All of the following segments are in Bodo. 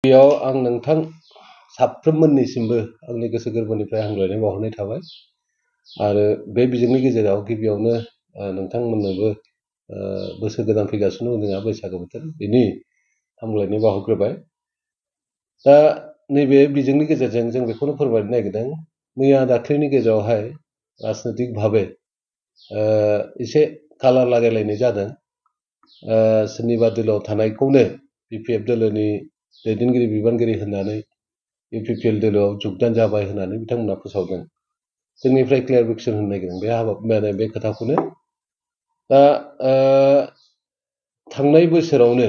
बेयाव आं नोंथां साफ्रोमनिसिमबो आंनि गोसो गोरबोनिफ्राय हामलायनाय बावहरनाय थाबाय आरो बे बिजोंनि गेजेराव गिबियावनो नोंथांमोननोबो बोसोर गोदान फैगासिनो दं जोंहा बैसागो बोथोर बेनि हामलायनाय बावहरग्रोबाय। दा नैबे बिजोंनि गेजेरजों जों बेखौनो फोरमायनो नागिरदों मैया दाख्लैनि गेजेरावहाय राजनैतिक भाबे एसे कालार लागायलायनाय जादों। सोरनिबा दोलोआव थानायखौनो बिपिएफ दोलोनि दैदेनगिरि बिबानगिरि होननानै इउपिपिएल दोलोआव जुगदान जाबाय होननानै बिथांमोना फोसावदों। जोंनिफ्राय क्लियारिफिकेसन होनो नागिरदों बे खोथाखौनो। दा थांनाय बोसोरावनो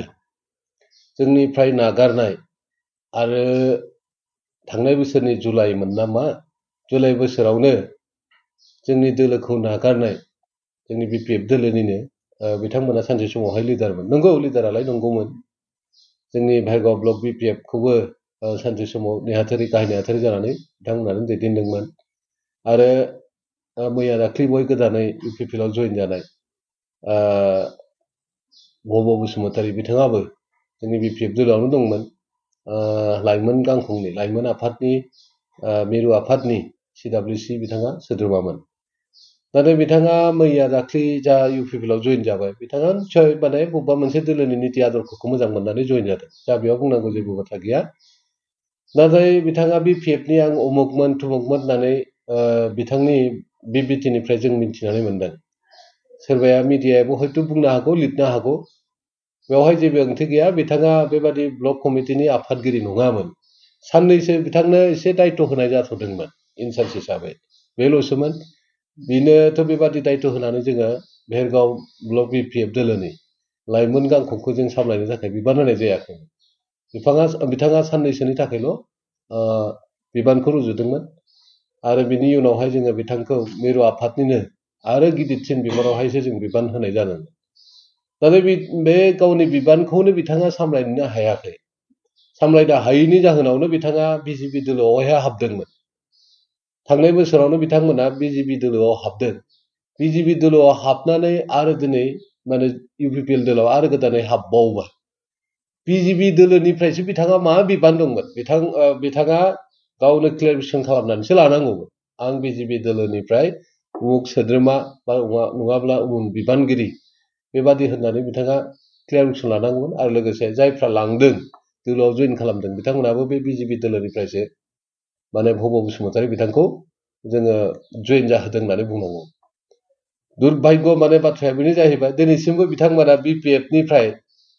जोंनिफ्राय नागारनाय आरो थांनाय बोसोरनि जुलाइमोन नामा जुलाइ बोसोरावनो जोंनि दोलोखौ नागारनाय जोंनि बिपिएफ दोलोनिनो बिथांमोना सानसे समावहाय लिडारमोन। नंगौ लिडारालाय नंगौमोन। जोंनि भार्गव ब्लक बिपिएफखौबो सानसे समाव गाहाय नेहाथारि जानानै बिथांमोनानो दैदेनदोंमोन। आरो मैया दाख्लै बय गोदानै इउपिपिएलआव जइन जानाय भब बसुमतारी बिथाङाबो जोंनि बिपिएफ दोलोआवनो दंमोन। लाइमोन गांखंनि लाइमोन आफादनि मिरु आफादनि सिडाब्लिउसि बिथाङा सोद्रोमामोन। नाथाय बिथाङा मैया दाख्लै जा इउपिपिएलआव जइन जाबाय बिथाङा निस्सय माने बबेबा मोनसे दोलोनि निति आदर्शखौ मोजां मोननानै जइन जादों। दा बेयाव बुंनांगौ जेबो बाथ्रा गैया। नाथाय बिथाङा बिपिएफनि आं उमुकमोन थुमुकमोन होननानै बिथांनि बिबृतिनिफ्राय जों मिथिनानै मोनदों। सोरबाया मिडियायाबो हयथ' बुंनो हागौ लिरनो हागौ बेवहाय जेबो ओंथि गैया। बिथाङा बेबादि ब्लक कमिटिनि आफादगिरि नङामोन। साननैसो बिथांनो एसे दायित्व होनाय जाथ'दोंमोन इनचार्ज हिसाबै बेल'सोमोन। बिनोथ' बेबादि दायित्व होनानै जोङो भेरगाव ब्लक बिपिएफ दोलोनि लाइमोन गांखंखौ जों सामलायनो थाखाय बिबान होनाय जायाखै। बिथाङा साननैसोनि थाखायल' बिबानखौ रुजुदोंमोन आरो बिनि उनावहाय जोङो बिथांखौ मिरु आफादनिनो आरो गिदिरसिन बिबानावहायसो जों बिबान होनाय जादों। नाथाय बे गावनि बिबानखौनो बिथाङा सामलायनो हायाखै। सामलायनो हायैनि जाहोनावनो बिथाङा बिजेपि दोलोआवहाय हाबदोंमोन। थांनाय बोसोरावनो बिथांमोना बिजेपि दोलोआव हाबदों। बिजेपि दोलोआव हाबनानै आरो दिनै माने इउपिपिएल दोलोआव आरो गोदानै हाबबावबाय। बिजेपि दोलोनिफ्रायसो बिथाङा मा बिबान दंमोन बिथाङा गावनो क्लियारिफिकेसन खालामनानैसो लानांगौमोन। आं बिजेपि दोलोनिफ्राय उमुक सोद्रोमा बा नङाब्ला उमुक बिबानगिरि बेबादि होननानै बिथाङा क्लियारिफिकेसन लानांगौमोन। आरो लोगोसे जायफ्रा लांदों दोलोआव जइन खालामदों बिथांमोनाबो बे बिजेपि दोलोनिफ्रायसो माने भब बसुमतारी बिथांखौ जोङो जइन जाहोदों होननानै बुंनांगौ। दुर्भाग्य माने बाथ्राया बेनो जाहैबाय दिनैसिमबो बिथांमोना बिपिएफनिफ्राय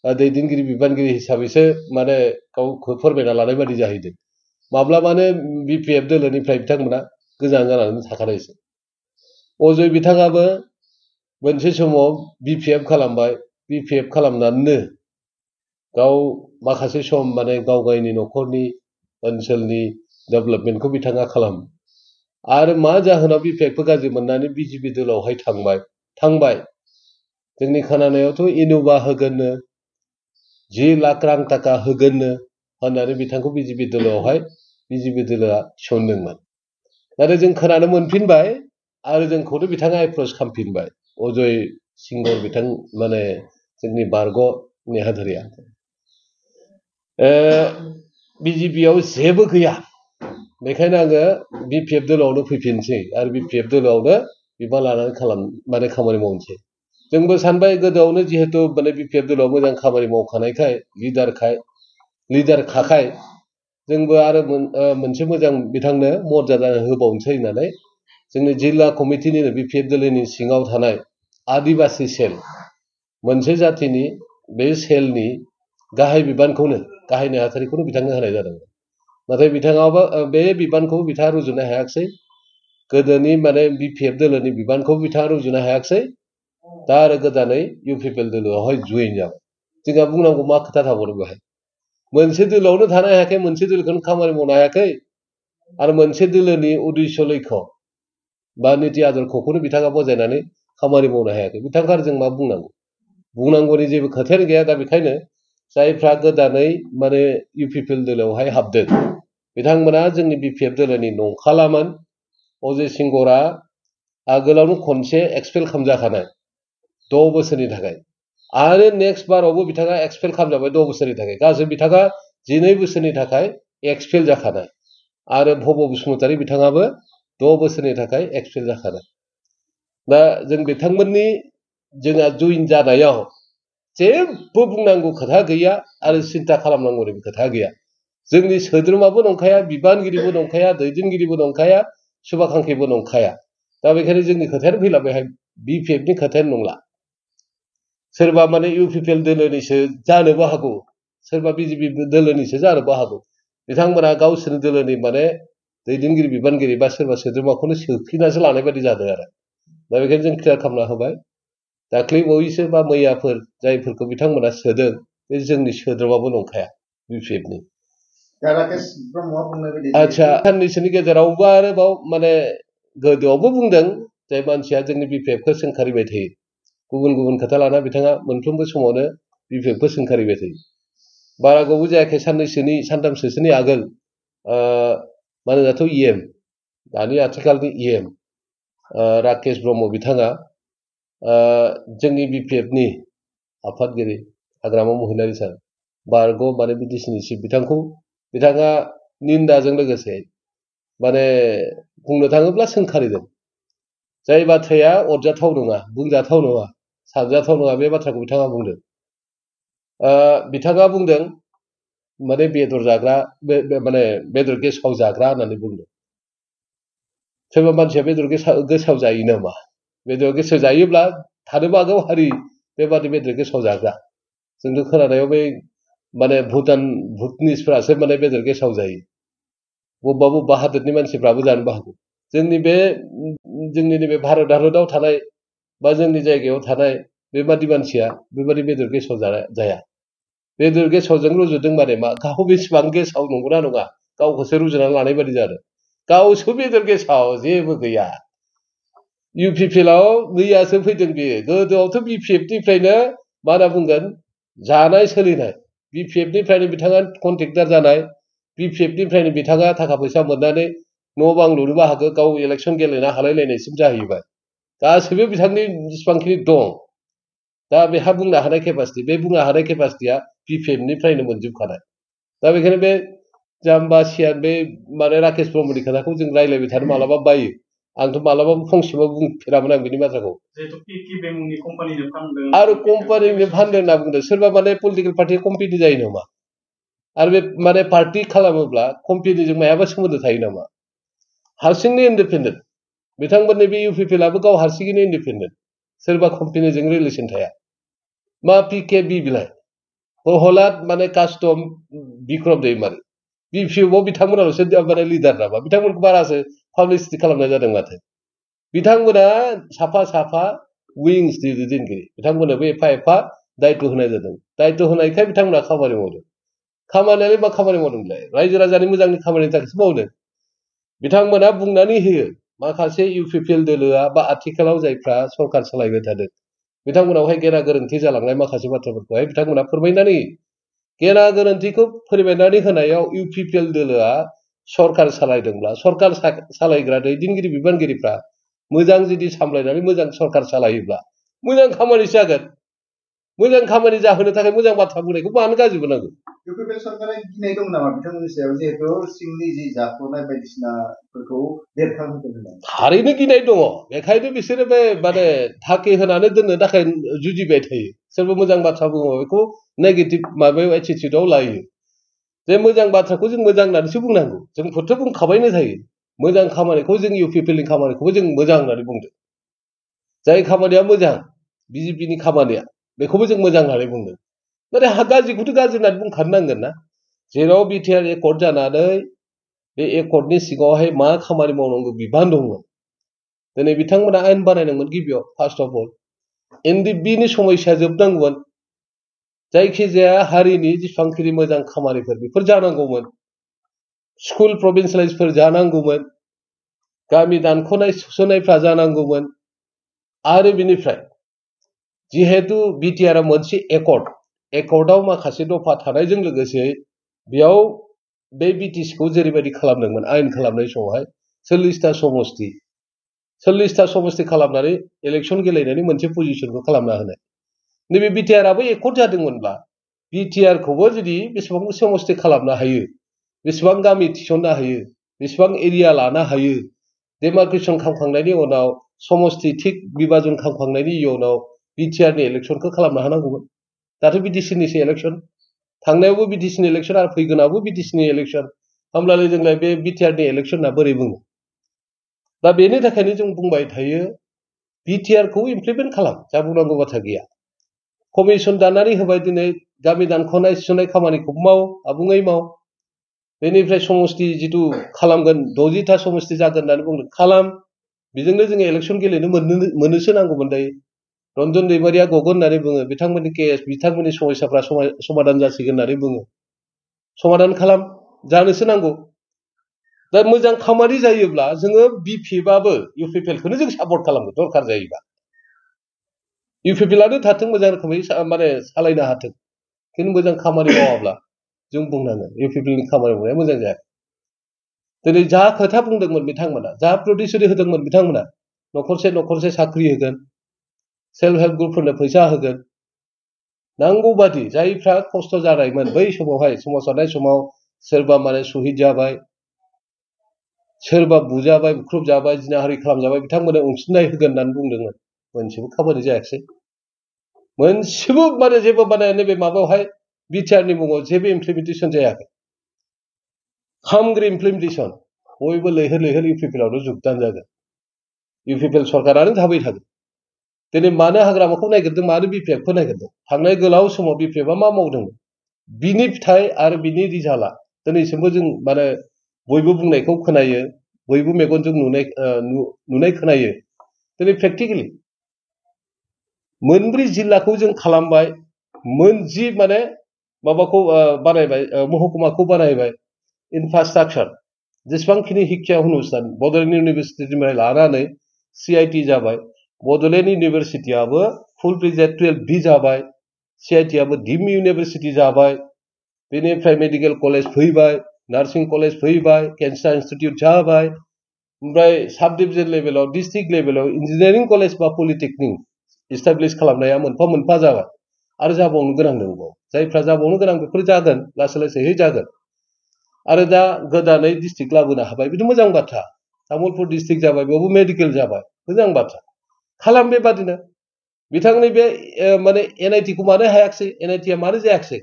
दैदेनगिरि बिबानगिरि हिसाबैसो माने गावखौ फोरमायना लानाय बादि जाहैदों। माब्लाबानो बिपिएफ दोलोनिफ्राय बिथांमोना गोजान जानानै थाखानायसै। अजय बिथाङाबो मोनसे समाव बिपिएफ खालामबाय। बिपिएफ खालामनानैनो गाव माखासे सम माने गाव गावनि न'खरनि ओनसोलनि डेभेलपमेन्टखौ बिथाङा खालामो। आरो मा जाहोनाव बिपिएफखौ गाज्रि मोननानै बिजेपि दोलोआवहाय थांबाय। जोंनि खोनानायावथ' इन'भा होगोननो 10 लाख रां थाखा होगोननो होननानै बिथांखौ बिजेपि दोलोआवहाय बिजेपि दोलोआ थिसनदोंमोन। नाथाय जों खोनानो मोनफिनबाय आरो जोंखौनो बिथाङा एप्रच खालामफिनबाय अजय सिंगर बिथां माने जोंनि बारग' नेहाथारिया। बिजेपिआव जेबो गैया। बेखायनो आङो बिपिएफ दोलोआवनो फैफिनसै आरो बिपिएफ दोलोआवनो बिबान लानानै खामानि मावनोसै। जोंबो सानबाय गोदोआवनो जिहेतु माने बिपिएफ दोलोआव मोजां खामानि मावखानायखाय लिडारखाय जोंबो आरो मोनसे मोजां बिथांनो मर्यादा होबावनोसै होननानै जोंनि जिल्ला कमिटिनिनो बिपिएफ दोलोनि सिङाव थानाय आदिबासि सेल मोनसे जाथिनि बे सेलनि गाहाय बिबानखौनो गाहाय नेहाथारिखौनो बिथांनो होनाय जादों। नाथाय बिथाङाबो बे बिबानखौ बिथाङा रुजुनो हायाखिसै। गोदोनि माने बिपिएफ दोलोनि बिबानखौ बिथाङा रुजुनो हायाखिसै। दा आरो गोदानै इउपिपिएल दोलोआवहाय जइन जाबाय। जोंहा बुंनांगौ मा खोथा थाबावदों बेहाय। मोनसे दोलोआवनो थानो हायाखै, मोनसे दोलोखौनो खामानि मावनो हायाखै आरो मोनसे दोलोनि उद्देश्य लक्ष्य बा निति आदर्शखौनो बिथाङा बजायनानै खामानि मावनो हायाखै। बिथांखौ आरो जों मा बुंनांगौनि जेबो खोथायानो गैया। दा बेखायनो जायफ्रा गोदानै माने इउपिपिएल दोलोआवहाय हाबदों बिथांमोना जोंनि बिपिएफ दोलोनि नंखालामोन। अजय सिंगरा आगोलावनो खनसे एक्सपेल खालामजाखानाय 6 बोसोरनि थाखाय आरो नेक्स्ट बारावबो बिथाङा एक्सपेल खालामजाबाय 6 बोसोरनि थाखाय। गासै बिथाङा 12 बोसोरनि थाखाय एक्सपेल जाखानाय आरो भब बसुमतारी बिथाङाबो 6 बोसोरनि थाखाय एक्सपेल जाखानाय दा जों बिथांमोननि जोंहा जइन जानायाव जेबो बुंनांगौ खोथा गैया आरो सिन्ता खालामनांगौनि खोथा गैया जोंनि सोद्रोमाबो नंखाया बिबानगिरिबो नंखाया दैदेनगिरिबो नंखाया सुभाखांखिबो नंखाया दा बेखायनो जोंनि खोथायानो फैला बेहाय बिपिएफनि खोथायानो नंला सोरबा माने इउपिपिएल दोलोनिसो जानोबो हागौ सोरबा बिजेपि दोलोनिसो जानोबो हागौ बिथांमोना गावसोरनि दोलोनि माने दैदेनगिरि बिबानगिरि बा सोरबा सोद्रोमाखौनो सोफिनासो लानाय बायदि जादों आरो दा बेखायनो जों क्लियार खालामना होबाय दाख्लै बावैसो बा मैयाफोर जायफोरखौ बिथांमोना सोदों बे जोंनि सोद्रोमाबो नंखाया बिपिएफनि आच्छा साननैसोनि गेजेरावबो आरोबाव माने गोदोआवबो बुंदों जाय मानसिया जोंनि बिपिएफखौ सोंखारिबाय थायो गुबुन गुबुन खोथा लाना बिथाङा मोनफ्रोमबो समावनो बिपिएफखौ सोंखारिबाय थायो बारा गोबाव जायाखै साननैसोनि सानथामसोनि आगोल माने दाथ' इएम दानि आथिखालनि इएम राकेश ब्रह्म बिथाङा जोंनि बिपिएफनि आफादगिरि हाग्रामा महिलारि सार बारग' माने बिटिसिनि चिफ बिथाङा निन्दाजों लोगोसे माने बुंनो थाङोब्ला सोंखारिदों जाय बाथ्राया अरजाथाव नङा बुंजाथाव नङा सानजाथाव नङा बे बाथ्राखौ बिथाङा बुंदों माने बेदर जाग्रा माने बेदर गेसाव जाग्रा होननानै बुंदों सोरबा मानसिया बेदर गेसाव जायो नामा बेदर गेसाव जायोब्ला थानोबो हागौ हारि बेबादि बेदर गेसाव जाग्रा जोंथ' खोनानायाव बे माने भुटनिसफ्रासो माने बेदर गेसाव जायो बबेबा बबेबा हादोरनि मानसिफ्राबो जानोबो हागौ जोंनि नैबे भारत हादराव थानाय बा जोंनि जायगायाव थानाय बेबादि मानसिया बेबादि बेदर गेसाव जाया बेदर गेसावजों रुजुदों माने मा गाव बेसेबां गेसाव नंगौना नङा गावखौसो रुजुनानै लानाय बायदि जादों गावसो बेदर गेसाव जेबो गैया इउपिपिएलआव मैयासो फैदों बेयो गोदोआवथ' बिपिएफनिफ्रायनो मा होनना बुंगोन जानाय सोलिनाय बिपिएफनिफ्रायनो बिथाङा कन्ट्रेक्टर जानाय बिपिएफनिफ्रायनो बिथाङा थाखा फैसा मोननानै न' बां लुनोबो हागौ गाव इलेक्सन गेलेनो हालायलायनायसिम जाहैबाय गासैबो बिथांनि जेसेबांखिनि दं दा बेहा बुंनो हानाय केपासिटि बे बुंनो हानाय केपासिटिया बिपिएफनिफ्रायनो मोनजोबखानाय दा बेखायनो बे जाम्बा सियान बे माने राकेश ब्रह्मनि खोथाखौ जों रायज्लायबाय थानो मालाबा बायो आंथ' मालाबाबो फंसेबो बुंफेरामोन आं बिनि बाथ्राखौ आरो कम्पानिनो फानदों होनना बुंदों सोरबा माने पलिटिकेल पार्टिया कम्पेनि जायो नामा आरो बे माने पार्टि खालामोब्ला कम्पेनिजों मायाबा सोमोन्दो थायो नामा हारसिंनो इन्डिपेन्डेन्ट बिथांमोननि बे इउपिपिएलआबो गाव हारसिङैनो इन्डिपेन्डेन्ट सोरबा कम्पेनिजों रिलेसन थाया मा पिकेबि बिलाय प्रहलाद माने कास्टम बिक्रम दैमारि बिपिएफआव बिथांमोनाल'सो माने लिडार नामा बिथांमोनखौ बारासो पाब्लिसिटि खालामनाय जादों माथो बिथांमोना साफा साफा विंसनि दैदेनगिरि बिथांमोननोबो एफा एफा दायित्व होनाय जादों दायित्व होनायखाय बिथांमोना खामानि मावदों खामानियालाय मा खामानि मावदोंलाय रायजो राजानि मोजांनि खामानिनि थाखायसो मावदों बिथांमोना बुंनानै होयो माखासे इउपिपिएल दोलोआ बा आथिखालाव जायफ्रा सरकार सालायबाय थादों बिथांमोनावहाय गेना गोरोन्थि जालांनाय माखासे बाथ्राफोरखौहाय बिथांमोना फोरमायनानै गेना गोरोन्थिखौ फोरमायनानै होनायाव इउपिपिएल दोलोआ सरकार सालायदोंब्ला सरकार सालायग्रा दैदेनगिरि बिबानगिरिफ्रा मोजां जुदि सामलायनानै मोजां सरकार सालायोब्ला मोजां खामानि जागोन मोजां खामानि जाहोनो थाखाय मोजां बाथ्रा बुंनायखौ मानो गाज्रि मोननांगौ इउपिपिएल सरकारा गिनाय दं नामा बिथांमोननि सायाव जिहेतु सिंनि जि जाफ्लनाय बायदिसिनाफोरखौ बेरखांहोदों होननानै थारैनो गिनाय दङ बेखायनो बिसोरो बे माने थाखि होनानै दोननो थाखाय जुजिबाय थायो सोरबा मोजां बाथ्रा बुङो बेखौ नेगेटिभ माबायाव एटिटिउडआव लायो जे मोजां बाथ्राखौ जों मोजां होननानैसो बुंनांगौ जोंफोरथ' बुंखाबायनो थायो मोजां खामानिखौ जों इउपिपिएलनि खामानिखौबो जों मोजां होननानै बुंदों जाय खामानिया मोजां बिजेपिनि खामानिया बेखौबो जों मोजां होननानै बुंदों नाथाय गाज्रिखौथ' गाज्रि होननानै बुंखानो नांगोन ना जेराव बिटिआर एकर्ड जानानै बे एकर्डनि सिङावहाय मा खामानि मावनांगौ बिबान दंमोन दिनै बिथांमोना आयेन बानायनांगोन गिबियाव फार्स्ट अफ अल एनडिबिनि समस्या जोबनांगौमोन जायखिजाया हारिनि जेसेबांखिनि मोजां खामानिफोर बेफोर जानांगौमोन स्कुल प्रभिन्सियेलाइजफोर जानांगौमोन गामि दानख'नाय सुस्रांनायफ्रा जानांगौमोन आरो बिनिफ्राय जिहेतु बिटिआरआ मोनसे एकर्डआव माखासे दफा थानायजों लोगोसे बेयाव बे बिटिसिखौ जेरैबायदि खालामदोंमोन आयेन खालामनाय समावहाय 40टा समस्ति खालामनानै इलेक्सन गेलेनायनि मोनसे पजिसनखौ खालामना होनाय नैबे बिटिआरआबो एकर्ड जादोंमोनब्ला बिटिआर खौबो जुदि बेसेबां समस्ति खालामनो हायो बेसेबां गामि थिसननो हायो बेसेबां एरिया लानो हायो डेमार्केसन खालामखांनायनि उनाव समस्ति थिक बिभाजन खालामखांनायनि उनाव बिटिआरनि इलेक्सनखौ खालामनो हानांगौमोन दाथ' बिटिसिनिसो इलेक्सन थांनायावबो बिटिसिनि इलेक्सन आरो फैगोनावबो बिटिसिनि इलेक्सन होमब्लालाय जोंलाय बे बिटिआरनि इलेक्सना बोरै बुङो दा बेनि थाखायनो जों बुंबाय थायो बिटिआरखौ इमप्लिमेन्ट खालाम जा बुंनांगौ बाथ्रा गैया कमिसन दानानै होबाय दिनै गामि दानख'नाय सुनाय खामानिखौ माव आबुङै माव बेनिफ्राय समस्ति जिथु खालामगोन 60टा समस्ति जागोन होननानै बुंदों खालाम बेजोंनो जोङो इलेक्सन गेलेनो मोननोसो नांगौमोन दायो रन्जन दैमारिया गगोन होननानै बुङो बिथांमोननि केस बिथांमोननि समस्याफ्रा समाधान जासिगोन होननानै बुङो समाधान खालाम जानोसो नांगौ दा मोजां खामानि जायोब्ला जोङो बिपिएफआबो इउपिपिएलखौनो जों सापर्ट खालामगोन दरखार जायोबा इउपिपिएलआनो थाथों मोजां रोखोमै माने सालायनो हाथों खिन्थु मोजां खामानि मावाब्ला जों बुंनांगोन इउपिपिएलनि खामानि मावनाया मोजां जायाखै दिनै जा खोथा बुंदोंमोन बिथांमोना जा प्रतिश्रुति होदोंमोन बिथांमोना न'खरसे साख्रि होगोन सेल्फ हेल्प ग्रुपफोरनो फैसा होगोन नांगौ बादि जायफ्रा खस्थ' जानायमोन बै समावहाय सोमावसारनाय समाव सोरबा माने शहीद जाबाय सोरबा बुजाबाय बुख्रुबजाबाय जिनाहारि खालामजाबाय बिथांमोननो अनसुंथाइ होगोन होननानै बुंदोंमोन मोनसेबो खामानि जायाखिसै मोनसेबो माने जेबो माने नैबे माबायावहाय बिटिआरनि मुङाव जेबो इमप्लिमेन्टेसन जायाखै खामग्रो इमप्लिमेन्टेसन बयबो लैहोर लैहोर इउपिपिएलआवनो जुगदान जागोन इउपिपिएल सरकारानो थाबाय थागोन दिनै मानो हाग्रामाखौ नायगिरदों मानो बिपिएफखौ नायगिरदों थांनाय गोलाव समाव बिपिएफआ मा मावदोंमोन बिनि फिथाइ आरो बिनि रिजाल्टआ दिनैसिमबो जों माने बयबो बुंनायखौ खोनायो बयबो मेगनजों नुनाय खोनायो दिनै प्रेक्टिकेलि मोनब्रै जिल्लाखौ जों खालामबाय मोनजि माने माबाखौ बानायबाय महकुमाखौ बानायबाय इनफ्रास्ट्राक्चार जेसेबांखिनि शिक्षा अनुष्ठान बड'लेण्ड इउनिभारसिटिनिफ्राय लानानै CIT जाबाय बड'लेण्ड इउनिभारसिटियाबो फुल प्लेजेड 12B जाबाय CITआबो डिम्ड इउनिभारसिटि जाबाय बेनिफ्राय मेडिकेल कलेज फैबाय नार्सिं कलेज फैबाय केन्सार इन्स्टिट्यूट जाबाय ओमफ्राय साब डिभिजन लेभेलाव डिस्ट्रिक्ट लेभेलाव इन्जिनियारिं कलेज बा पलिटेकनिक इस्टाब्लिश खालामनाया मोनफा मोनफा जाबाय आरो जाबावनो गोनां दंबावो जायफ्रा जाबावनो गोनां बेफोर जागोन लासै लासैहै जागोन आरो दा गोदानै डिस्ट्रिक्ट लाबोनो हाबाय बिदि मोजां बाथ्रा तामुलपुर डिस्ट्रिक्ट जाबाय बेयावबो मेडिकेल जाबाय मोजां बाथ्रा खालाम बेबादिनो बिथांनि बे माने NIT खौ मानो हायाखिसै NITआ मानो जायाखिसै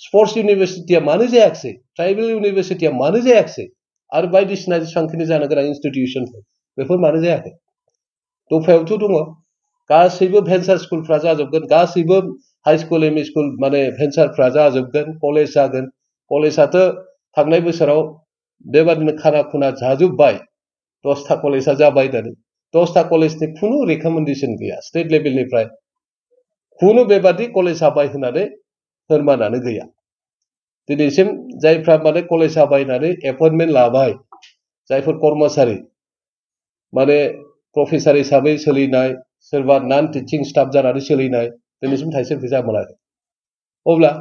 स्पर्ट्स इउनिभारसिटिया मानो जायाखिसै ट्राइबेल इउनिभारसिटिया मानो जायाखिसै आरो बायदिसिना जेसेबांखिनि जानो गोनां इनस्टिट्यूशनफोर बेफोर मानो जायाखै दफायावथ' दङ गासैबो भेन्सार स्कुलफ्रा जाजोबगोन गासैबो हाई स्कुल एमइ स्कुल माने भेन्सारफ्रा जाजोबगोन कलेज जागोन कलेजआथ' थांनाय बोसोराव बेबादिनो खाना खुना जाजोब्बाय 10टा कलेजआ जाबाय होननानै 10टा कलेजनि खुनु रेकमेन्डेसन गैया स्टेट लेभेलनिफ्राय खुनु बेबादि कलेज जाबाय होननानै फोरमानानो गैया दिनैसिम जायफ्रा माने कलेज जाबाय होननानै एपइन्टमेन्ट लाबाय जायफोर कर्मचारि माने प्रफेसार हिसाबै सोलिनाय सोरबा नन टिचिं स्टाफ जानानै सोलिनाय दिनैसिम थाइसे फैसा मोनाखै अब्ला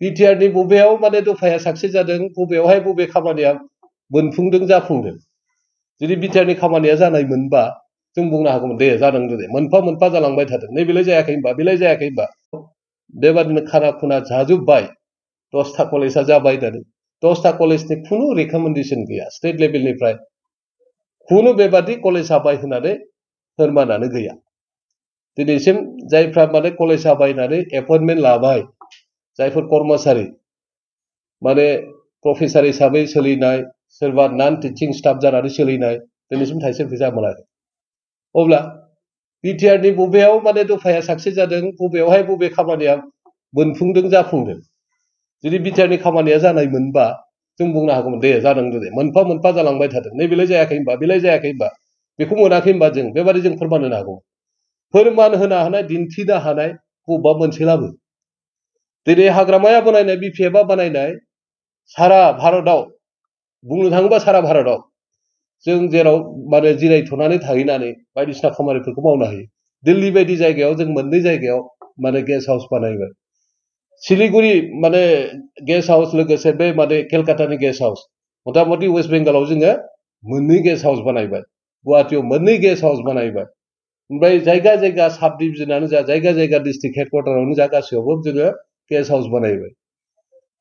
बिटिआरनि बबेयाव माने दफाया साक्सेस जादों बबेयावहाय बबे खामानिया मोनफुंदों जाफुंदों जुदि बिटिआरनि खामानिया जानाय मोनबा जों बुंनो हागौमोन दे जादों दे मोनफा मोनफा जालांबाय थादों नैबेलाय जायाखै होनबा बेलाय जायाखै होनबा बेबादिनो खाना खुना जाजोब्बाय 10टा कलेजआ जाबाय होननानै 10टा कलेजनि खुनु रेकमेन्डेसन गैया स्टेट लेभेलनिफ्राय खुनु बेबादि कलेज जाबाय होननानै फोरमानानो गैया दिनैसिम जायफ्रा माने कलेज जाबाय होननानै एपइन्टमेन्ट लाबाय जायफोर कर्मचारि माने प्रफेसार हिसाबै सोलिनाय सोरबा नन टिचिं स्टाफ जानानै सोलिनाय दिनैसिम थाइसे फैसा मोनाखै अब्ला बिटिआरनि बबेयाव माने दफाया साक्सेस जादों बबेयावहाय बबे खामानिया मोनफुंदों जाफुंदों जुदि बिटिआरनि खामानिया जानाय मोनबा जों बुंनो हागौमोन दे जादों दे मोनफा मोनफा जालांबाय थादों नैबेलाय जायाखै होनबा बेलाय जायाखै होनबा बेखौ मोनाखै होनबा जों बेबादि जों फोरमान होनो हागौ फोरमान होनो हानाय दिन्थिनो हानाय बबेबा मोनसेलाबो दिनै हाग्रामाया बानायनाय बिपिएफआ बानायनाय सारा भारतआव बुंनो थाङोबा सारा भारतआव जों जेराव माने जिरायथ'नानै थाहैनानै बायदिसिना खामानिफोरखौ मावनो हायो दिल्ली बायदि जायगायाव जों मोननै जायगायाव माने गेस्ट हाउस बानायबाय सिलिगुरि माने गेस्ट हाउस लोगोसे बे माने केलकातानि गेस्ट हाउस मथा मथि वेस्ट बेंगलाव जोङो मोननै गेस्ट हाउस बानायबाय गुवाहाटीयाव मोननै गेस्ट हाउस बानायबाय ओमफ्राय जायगा जायगा साब डिभिजनानो जा जायगा जायगा डिस्ट्रिक्ट हेडक्वार्टारावनो जा गासैयावबो जोङो गेस्ट हाउस बानायबाय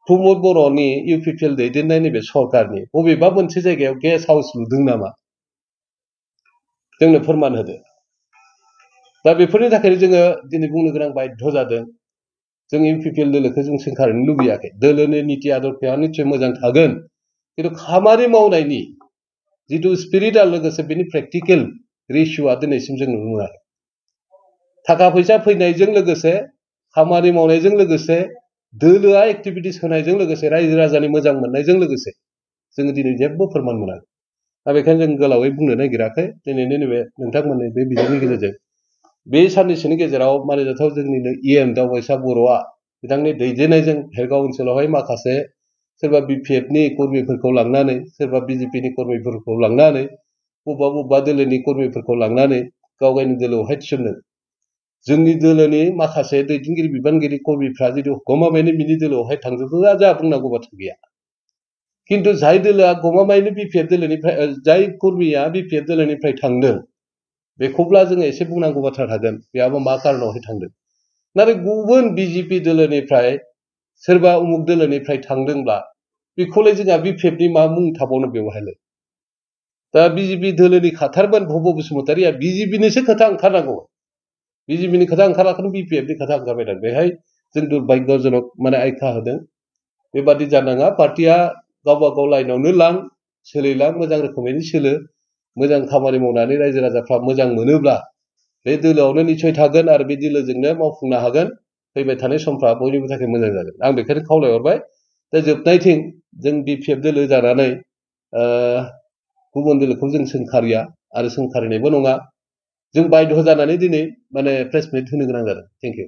प्रमद बर'नि इउपिपिएल दैदेननाय नैबे सरकारनि बबेबा मोनसे जायगायाव गेस्ट हाउस लुदों नामा जोंनो फोरमान होदो दा बेफोरनि थाखायनो जोङो दिनै बुंनो गोनां बाध्य जादों जों इउपिपिएल दोलोखौ जों सोंखारनो लुबैयाखै दोलोनि नीति आदर्शआ निश्चय मोजां थागोन खिन्थु खामानि मावनायनि जिथु स्पिरिट आरो लोगोसे बेनि प्रेक्टिकेल रेशिय'आ दिनैसिम जों नुनो मोनाखै थाखा फैसा फैनायजों लोगोसे खामानि मावनायजों लोगोसे दोलोआ एक्टिभिटिस होनायजों लोगोसे रायजो राजानि मोजां मोननायजों लोगोसे जोङो दिनै जेबो फोरमान मोनाखै दा बेखायनो जों गोलावै बुंनो नागिराखै दिनैनि नैबे नोंथांमोननि बे बिजोंनि गेजेरजों बे साननैसोनि गेजेराव मानिजाथाव जोंनिनो इएम दावबायसा बर'आ बिथांनि दैदेननायजों भेरगाव ओनसोलावहाय माखासे सोरबा बिपिएफनि कर्मिफोरखौ लांनानै सोरबा बिजेपिनि कर्मिफोरखौ लांनानै बबेबा दोलोनि कर्मिफोरखौ लांनानै गाव गावनि दोलोआवहाय थिसनदों जोंनि दोलोनि माखासे दैदेनगिरि बिबानगिरि कर्मिफ्रा जुदि गमामायैनो बिनि दोलोआवहाय थांजोबोब्ला जोंहा बुंनांगौ बाथ्रा गैया खिन्थु जाय दोलोआ गमामायैनो बिपिएफ दोलोनिफ्राय जाय कर्मिया बिपिएफ दोलोनिफ्राय थांदों बेखौब्ला जोङो एसे बुंनांगौ बाथ्रा थागोन बेयाबो मा कारनावहाय थांदों नाथाय गुबुन बिजेपि दोलोनिफ्राय सोरबा उमुक दोलोनिफ्राय थांदोंब्ला बेखौलाय जोंहा बिपिएफनि मा मुं थाबावनो बेवहायलाय दा बिजेपि दोलोनि खाथारमोन भब बसुमतारिया बिजेपिनिसो खोथा ओंखारनांगौ बिजेपिनि खोथा ओंखाराखै बिपिएफनि खोथा ओंखारबाय दं बेहाय जों दुर्भाग्यजनक माने आयखा होदों बेबादि जानाङा पार्टिया गावबा गाव लाइनावनो लां सोलिलां मोजां रोखोमैनो सोलो मोजां खामानि मावनानै रायजो राजाफ्रा मोजां मोनोब्ला बे दोलोआवनो निश्चय थागोन आरो बे दोलोजोंनो मावफुंनो हागोन फैबाय थानाय समफ्रा बयनिबो थाखाय मोजां जागोन आं बेखायनो खावलायहरबाय दा जोबनायथिं जों बिपिएफ दोलो जानानै गुबुन दोलोखौ जों सोंखारिया आरो सोंखारिनायबो नङा जों बाध्य जानानै दिनै माने प्रेस मिट होनो गोनां जादों थेंक इउ